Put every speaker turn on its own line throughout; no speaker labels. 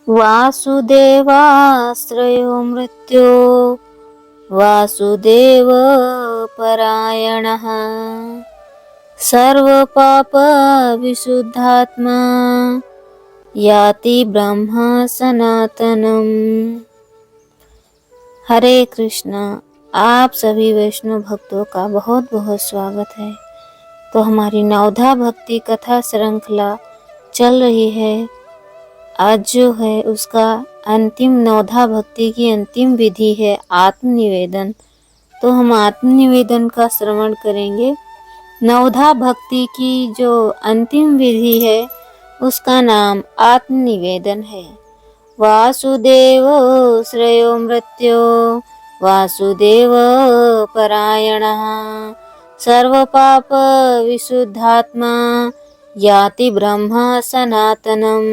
वासुदेवाश्रयो मृत्यो वासुदेव परायणः सर्वपाप विशुद्धात्मा याति ब्रह्म सनातनम। हरे कृष्ण। आप सभी वैष्णव भक्तों का बहुत बहुत स्वागत है। तो हमारी नवधा भक्ति कथा श्रृंखला चल रही है। आज जो है उसका अंतिम नवधा भक्ति की अंतिम विधि है आत्मनिवेदन। तो हम आत्मनिवेदन का श्रवण करेंगे। नवधा भक्ति की जो अंतिम विधि है उसका नाम आत्मनिवेदन है। वासुदेव श्रेयो मृत्यो वासुदेव परायणः सर्वपाप विशुद्धात्मा याति ब्रह्म सनातनम।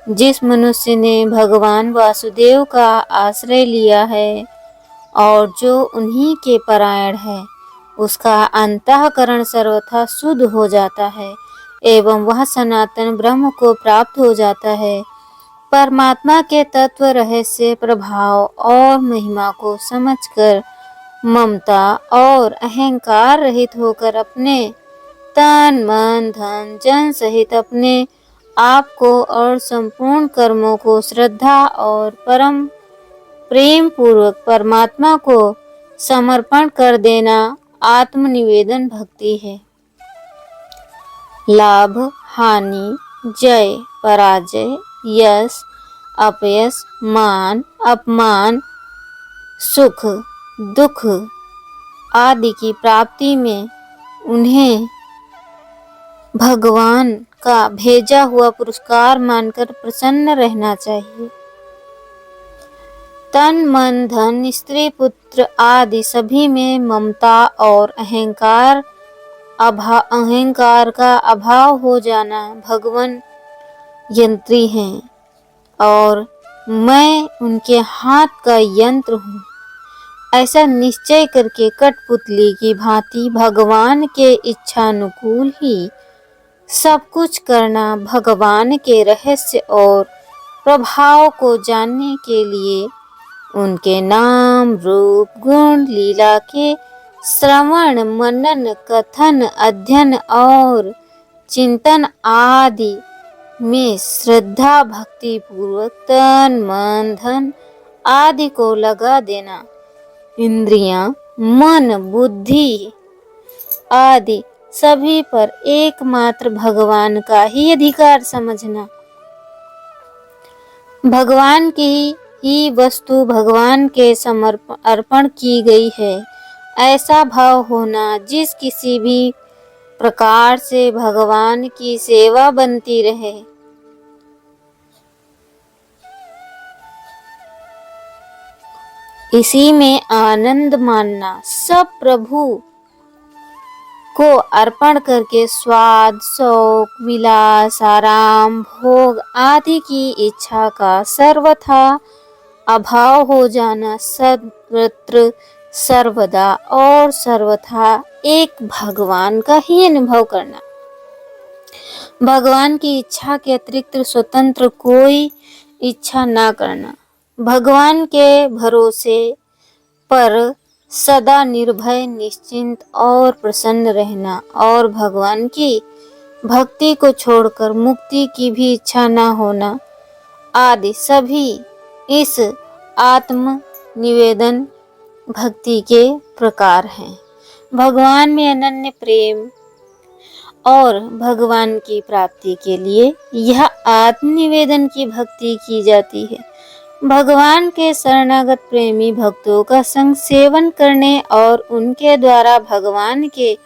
जिस मनुष्य ने भगवान वासुदेव का आश्रय लिया है और जो उन्हीं के परायण है, उसका अंतःकरण सर्वथा शुद्ध हो जाता है एवं वह सनातन ब्रह्म को प्राप्त हो जाता है। परमात्मा के तत्व रहस्य प्रभाव और महिमा को समझकर ममता और अहंकार रहित होकर अपने तन मन धन जन सहित अपने आप को और संपूर्ण कर्मों को श्रद्धा और परम प्रेम पूर्वक परमात्मा को समर्पण कर देना आत्मनिवेदन भक्ति है। लाभ हानि जय पराजय यश अपयश मान अपमान सुख दुख आदि की प्राप्ति में उन्हें भगवान का भेजा हुआ पुरस्कार मानकर प्रसन्न रहना चाहिए। तन मन धन स्त्री पुत्र आदि सभी में ममता और अहंकार का अभाव हो जाना भगवान यंत्री हैं और मैं उनके हाथ का यंत्र हूँ, ऐसा निश्चय करके कठपुतली की भांति भगवान के इच्छानुकूल ही सब कुछ करना भगवान के रहस्य और प्रभाव को जानने के लिए उनके नाम रूप गुण लीला के श्रवण मनन कथन अध्ययन और चिंतन आदि में श्रद्धा भक्ति पूर्वक तन मन धन आदि को लगा देना। इंद्रियां मन बुद्धि आदि सभी पर एकमात्र भगवान का ही अधिकार समझना। भगवान की ही वस्तु भगवान के अर्पण की गई है, ऐसा भाव होना जिस किसी भी प्रकार से भगवान की सेवा बनती रहे। इसी में आनंद मानना। सब प्रभु को अर्पण करके स्वाद शौक विलास आराम भोग आदि की इच्छा का सर्वथा अभाव हो जाना। सर्वत्र सर्वदा और सर्वथा एक भगवान का ही अनुभव करना। भगवान की इच्छा के अतिरिक्त स्वतंत्र कोई इच्छा ना करना। भगवान के भरोसे पर सदा निर्भय निश्चिंत और प्रसन्न रहना और भगवान की भक्ति को छोड़कर मुक्ति की भी इच्छा न होना आदि सभी इस आत्म निवेदन भक्ति के प्रकार हैं। भगवान में अनन्य प्रेम और भगवान की प्राप्ति के लिए यह आत्मनिवेदन की भक्ति की जाती है। भगवान के शरणागत प्रेमी भक्तों का संग सेवन करने और उनके द्वारा भगवान के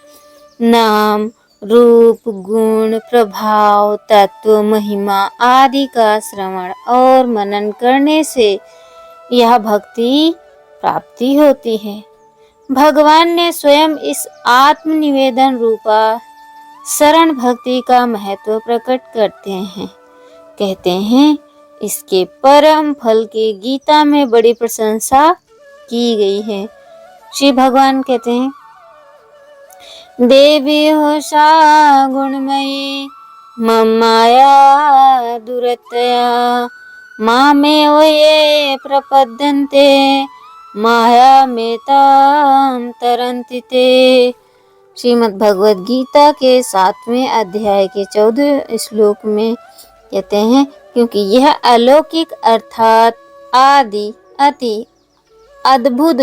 नाम रूप गुण प्रभाव तत्व महिमा आदि का श्रवण और मनन करने से यह भक्ति प्राप्ति होती है। भगवान ने स्वयं इस आत्मनिवेदन रूपा शरण भक्ति का महत्व प्रकट करते हैं। कहते हैं इसके परम फल की गीता में बड़ी प्रशंसा की गई है। श्री भगवान कहते हैं देवी हो सा गुणमयी मम माया दुरतया मामेव ये प्रपद्यन्ते मायामेतां तरन्ति ते। श्रीमद् भगवद गीता के 7वें अध्याय के 14वें श्लोक में कहते हैं, क्योंकि यह अलौकिक अर्थात आदि अति अद्भुत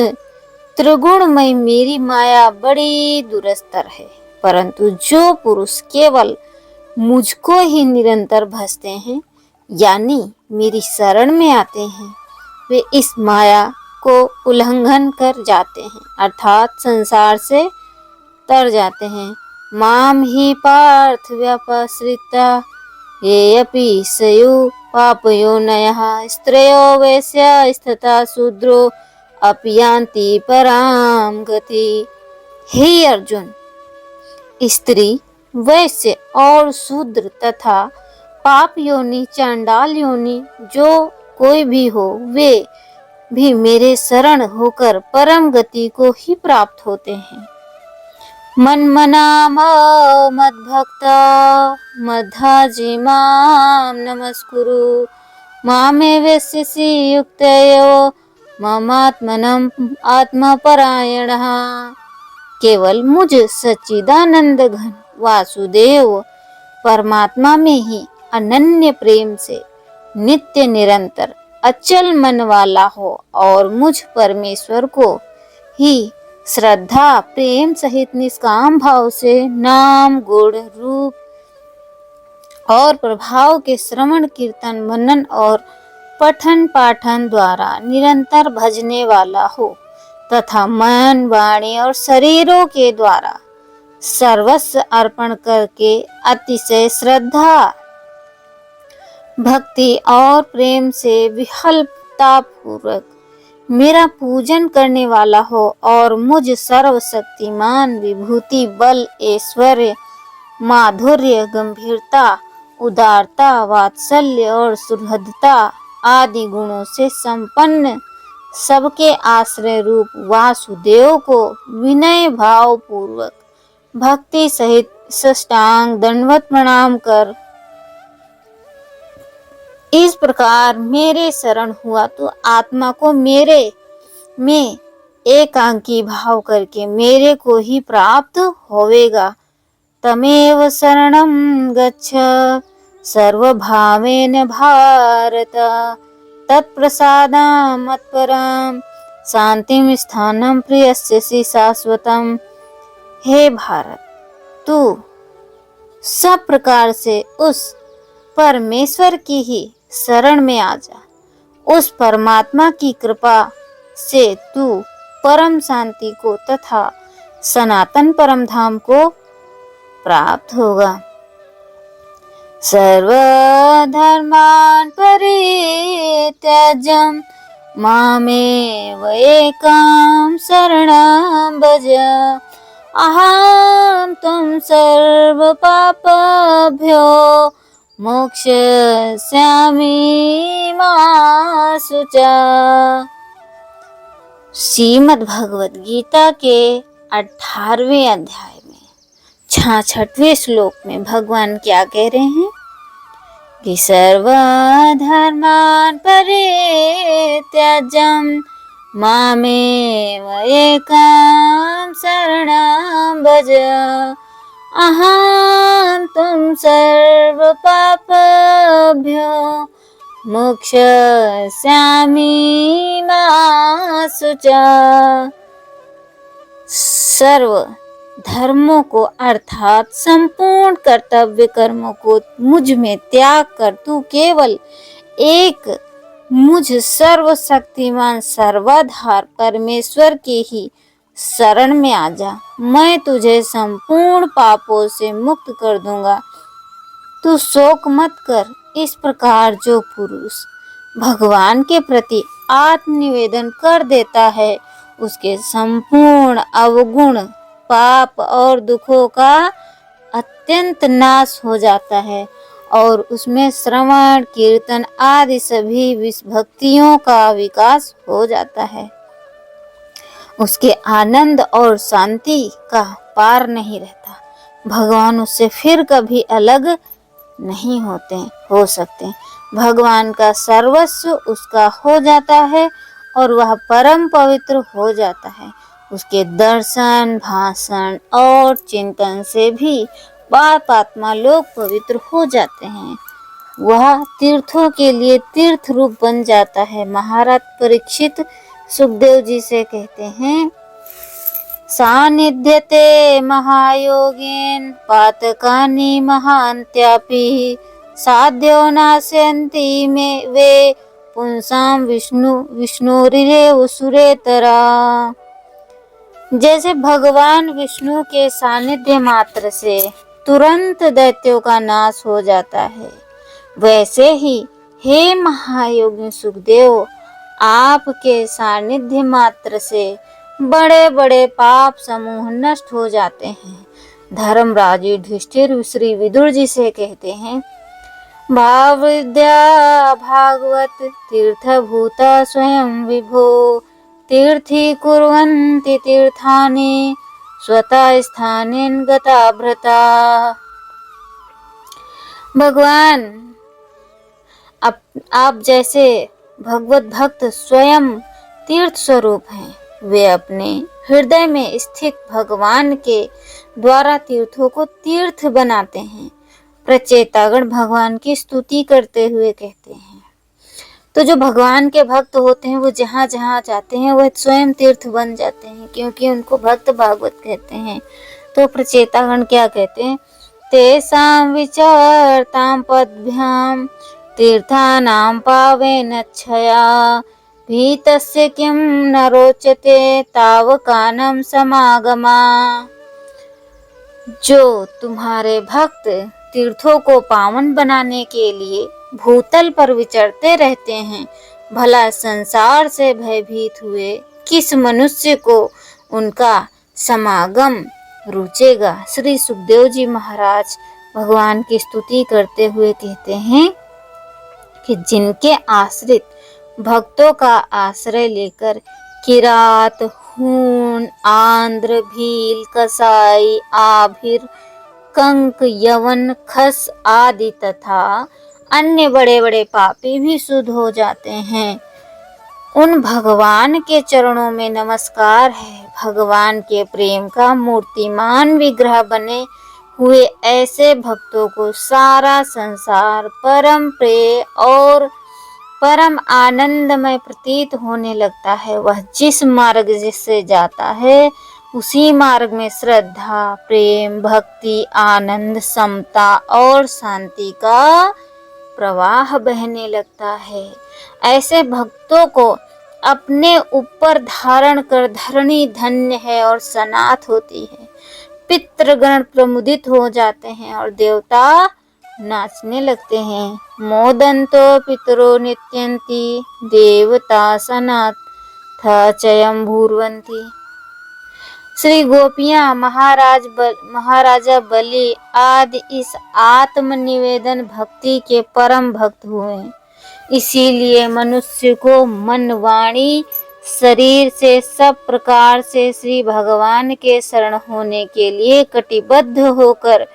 त्रिगुणमय मेरी माया बड़ी दुरस्तर है, परंतु जो पुरुष केवल मुझको ही निरंतर भजते हैं, यानी मेरी शरण में आते हैं, वे इस माया को उल्लंघन कर जाते हैं, अर्थात संसार से तर जाते हैं। माम ही पार्थ व्यपसृता ये अपि सयु पापयोनयः स्त्रयो वैश्य तथा शूद्रो अपि यान्ति पराम गति। हे अर्जुन, स्त्री, वैश्य और शूद्र तथा पाप योनि, चांडाल योनि जो कोई भी हो, वे भी मेरे शरण होकर परम गति को ही प्राप्त होते हैं। मन्मना मद्भक्ता मद्धाजी मां नमस्कुरु मामे वैश्यसि युक्तयो ममात्मनम् आत्मपरायणः। केवल मुझ सच्चिदानंद घन वासुदेव परमात्मा में ही अनन्य प्रेम से नित्य निरंतर अचल मन वाला हो और मुझ परमेश्वर को ही श्रद्धा प्रेम सहित निष्काम भाव से नाम गुण रूप और प्रभाव के श्रवण कीर्तन मनन और पठन पाठन द्वारा निरंतर भजने वाला हो तथा मन वाणी और शरीरों के द्वारा सर्वस्व अर्पण करके अतिशय श्रद्धा भक्ति और प्रेम से विहल्पता पूर्वक मेरा पूजन करने वाला हो और मुझ सर्वशक्तिमान विभूति बल ऐश्वर्य माधुर्य गंभीरता उदारता वात्सल्य और सुहृदता आदि गुणों से संपन्न सबके आश्रय रूप वासुदेव को विनय भाव पूर्वक भक्ति सहित साष्टांग दंडवत प्रणाम कर इस प्रकार मेरे शरण हुआ तो आत्मा को मेरे में एकांकी भाव करके मेरे को ही प्राप्त होवेगा। तमेव शरणं गच्छ सर्वभावेन भारत तत्प्रसादां मत्परं शांतिं स्थानं प्रियस्यसि शाश्वतम्। हे भारत, तू सब प्रकार से उस परमेश्वर की ही शरण में आ जा। उस परमात्मा की कृपा से तू परम शांति को तथा सनातन परम धाम को प्राप्त होगा। सर्वधर्मान् परित्यज्य मामेव एकां शरणं भज अहं त्वं सर्व पापेभ्यो मोक्षयिष्यामि मा शुचा। श्रीमद् भगवद गीता के 18वें अध्याय में 66वें श्लोक में भगवान क्या कह रहे हैं कि सर्वधर्मान् परित्यज्य मामेव एकां शरणं भज अहं त्वं सर्व पापेभ्यो मोक्षयिष्यामि मा शुचा। सर्व धर्मों को अर्थात संपूर्ण कर्तव्य कर्मों को मुझ में त्याग कर तू केवल एक मुझ सर्वशक्तिमान सर्वाधार परमेश्वर के ही शरण में आ जा। मैं तुझे संपूर्ण पापों से मुक्त कर दूंगा। तू शोक मत कर। इस प्रकार जो पुरुष भगवान के प्रति आत्मनिवेदन कर देता है, उसके संपूर्ण अवगुण पाप और दुखों का अत्यंत नाश हो जाता है और उसमें श्रवण कीर्तन आदि सभी भक्तियों का विकास हो जाता है। उसके आनंद और शांति का पार नहीं रहता। भगवान उससे फिर कभी अलग नहीं हो सकते। भगवान का सर्वस्व उसका हो जाता है और वह परम पवित्र हो जाता है। उसके दर्शन, भाषण और चिंतन से भी पापात्मा लोग पवित्र हो जाते हैं। वह तीर्थों के लिए तीर्थ रूप बन जाता है। महाराज परीक्षित सुखदेव जी से कहते हैं, सानिध्यते महायोगेन पातकानि महान्त्यापि साध्यो नास्यन्ति में वे पुंसाम विष्णुरेव सुरेतरा। जैसे भगवान विष्णु के सानिध्य मात्र से तुरंत दैत्यों का नाश हो जाता है, वैसे ही हे महायोगी सुखदेव, आपके सानिध्य मात्र से बड़े बड़े पाप समूह नष्ट हो जाते हैं। धर्मराज युधिष्ठिर श्री विदुर जी से कहते हैं, भाव विद्या भागवत तीर्थभूता स्वयं विभो तीर्थी कुर्वन्ति तीर्थानि स्वतः स्थानेन गता भृता। भगवान आप जैसे भगवत भक्त स्वयं तीर्थ स्वरूप हैं। वे अपने हृदय में स्थित भगवान के द्वारा तीर्थों को तीर्थ बनाते हैं। प्रचेतागण भगवान की स्तुति करते हुए कहते हैं, तो जो भगवान के भक्त होते हैं वो जहाँ जहाँ जाते हैं वह स्वयं तीर्थ बन जाते हैं, क्योंकि उनको भक्त भागवत कहते हैं। तो प्रचेतागण क्या कहते हैं, तेषां विचरतां पद्भ्यां तीर्थानां पावेनच्छया भीतस्य किं न रोचते तावकानं समागमा। जो तुम्हारे भक्त तीर्थों को पावन बनाने के लिए भूतल पर विचरते रहते हैं, भला संसार से भयभीत हुए किस मनुष्य को उनका समागम रुचेगा। श्री सुखदेव जी महाराज भगवान की स्तुति करते हुए कहते हैं कि जिनके आश्रित भक्तों का आश्रय लेकर किरात, हूण, आंध्र, भील, कसाई, आभिर, कंक, यवन, खस आदि तथा अन्य बड़े बड़े पापी भी शुद्ध हो जाते हैं। उन भगवान के चरणों में नमस्कार है। भगवान के प्रेम का मूर्तिमान विग्रह बने हुए ऐसे भक्तों को सारा संसार परम प्रिय और परम आनंदमय प्रतीत होने लगता है। वह जिस मार्ग से जाता है उसी मार्ग में श्रद्धा, प्रेम, भक्ति, आनंद, समता और शांति का प्रवाह बहने लगता है। ऐसे भक्तों को अपने ऊपर धारण कर धरणी धन्य है और सनाथ होती है। पितृगण प्रमुदित हो जाते हैं और देवता नाचने लगते हैं। मोदंतो पितरो नित्यंती देवता सनाथ चयम भूर्वंती। श्री गोपियां महाराजा बलि आदि इस आत्मनिवेदन भक्ति के परम भक्त हुए। इसीलिए मनुष्य को मन, वाणी, शरीर से सब प्रकार से श्री भगवान के शरण होने के लिए कटिबद्ध होकर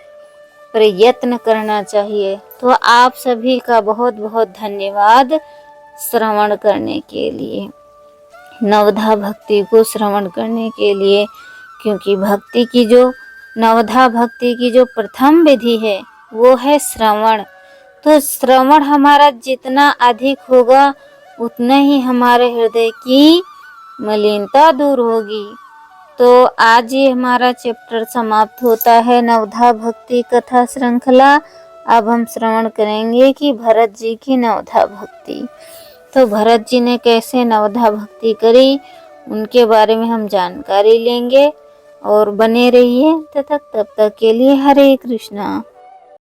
प्रयत्न करना चाहिए। तो आप सभी का बहुत बहुत धन्यवाद श्रवण करने के लिए, नवधा भक्ति को श्रवण करने के लिए। क्योंकि भक्ति की जो नवधा भक्ति की जो प्रथम विधि है वो है श्रवण। तो श्रवण हमारा जितना अधिक होगा उतना ही हमारे हृदय की मलिनता दूर होगी। तो आज ये हमारा चैप्टर समाप्त होता है, नवधा भक्ति कथा श्रृंखला। अब हम श्रवण करेंगे कि भरत जी की नवधा भक्ति। तो भरत जी ने कैसे नवधा भक्ति करी उनके बारे में हम जानकारी लेंगे और बने रहिए। तब तक के लिए हरे कृष्णा।